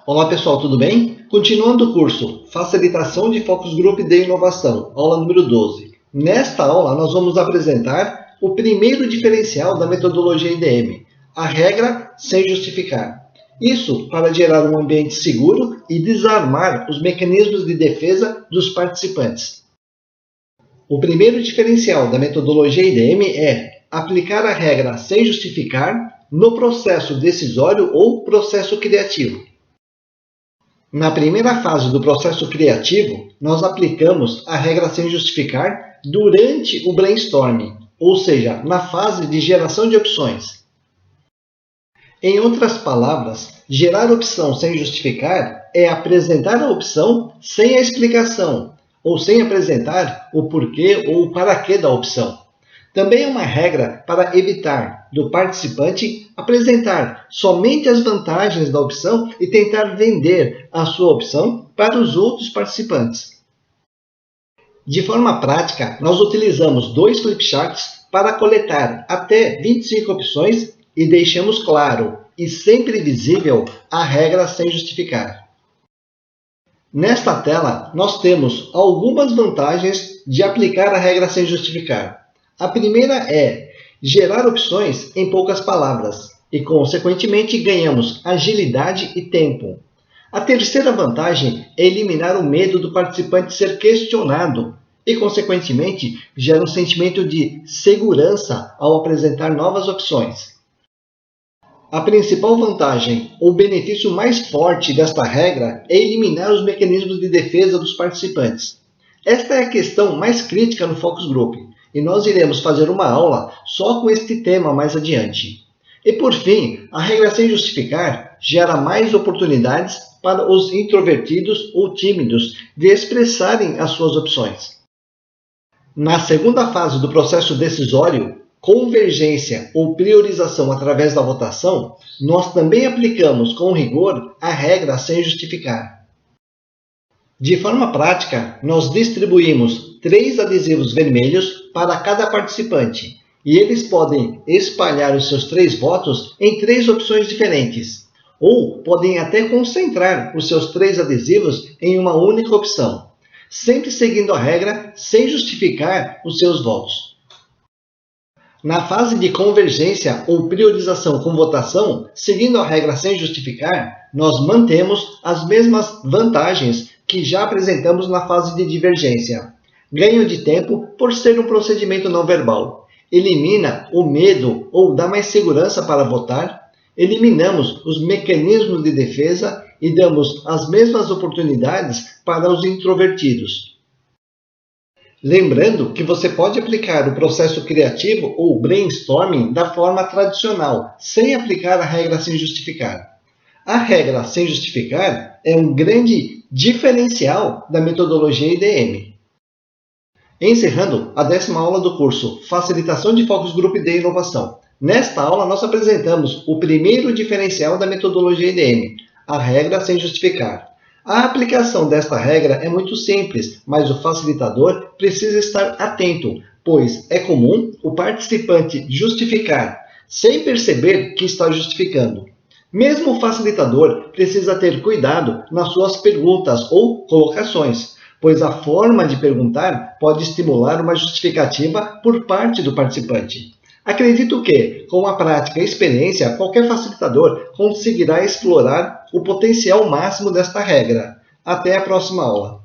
Olá pessoal, tudo bem? Continuando o curso Facilitação de Focus Group de Inovação, aula número 12. Nesta aula nós vamos apresentar o primeiro diferencial da metodologia IDM, a regra sem justificar. Isso para gerar um ambiente seguro e desarmar os mecanismos de defesa dos participantes. O primeiro diferencial da metodologia IDM é aplicar a regra sem justificar no processo decisório ou processo criativo. Na primeira fase do processo criativo, nós aplicamos a regra sem justificar durante o brainstorming, ou seja, na fase de geração de opções. Em outras palavras, gerar opção sem justificar é apresentar a opção sem a explicação, ou sem apresentar o porquê ou o para quê da opção. Também é uma regra para evitar do participante apresentar somente as vantagens da opção e tentar vender a sua opção para os outros participantes. De forma prática, nós utilizamos 2 flipcharts para coletar até 25 opções e deixamos claro e sempre visível a regra sem justificar. Nesta tela, nós temos algumas vantagens de aplicar a regra sem justificar. A primeira é gerar opções em poucas palavras e, consequentemente, ganhamos agilidade e tempo. A terceira vantagem é eliminar o medo do participante ser questionado e, consequentemente, gera um sentimento de segurança ao apresentar novas opções. A principal vantagem, ou benefício mais forte desta regra, é eliminar os mecanismos de defesa dos participantes. Esta é a questão mais crítica no Focus Group. E nós iremos fazer uma aula só com este tema mais adiante. E por fim, a regra sem justificar gera mais oportunidades para os introvertidos ou tímidos de expressarem as suas opções. Na segunda fase do processo decisório, convergência ou priorização através da votação, nós também aplicamos com rigor a regra sem justificar. De forma prática, nós distribuímos 3 adesivos vermelhos para cada participante e eles podem espalhar os seus 3 votos em 3 opções diferentes, ou podem até concentrar os seus 3 adesivos em uma única opção, sempre seguindo a regra sem justificar os seus votos. Na fase de convergência ou priorização com votação, seguindo a regra sem justificar, nós mantemos as mesmas vantagens que já apresentamos na fase de divergência. Ganho de tempo por ser um procedimento não verbal. Elimina o medo ou dá mais segurança para votar. Eliminamos os mecanismos de defesa e damos as mesmas oportunidades para os introvertidos. Lembrando que você pode aplicar o processo criativo ou brainstorming da forma tradicional, sem aplicar a regra sem justificar. A regra sem justificar é um grande diferencial da metodologia IDM. Encerrando a 10ª aula do curso Facilitação de Focus Group de Inovação. Nesta aula, nós apresentamos o primeiro diferencial da metodologia IDM, a regra sem justificar. A aplicação desta regra é muito simples, mas o facilitador precisa estar atento, pois é comum o participante justificar, sem perceber que está justificando. Mesmo o facilitador precisa ter cuidado nas suas perguntas ou colocações, pois a forma de perguntar pode estimular uma justificativa por parte do participante. Acredito que, com a prática e experiência, qualquer facilitador conseguirá explorar o potencial máximo desta regra. Até a próxima aula!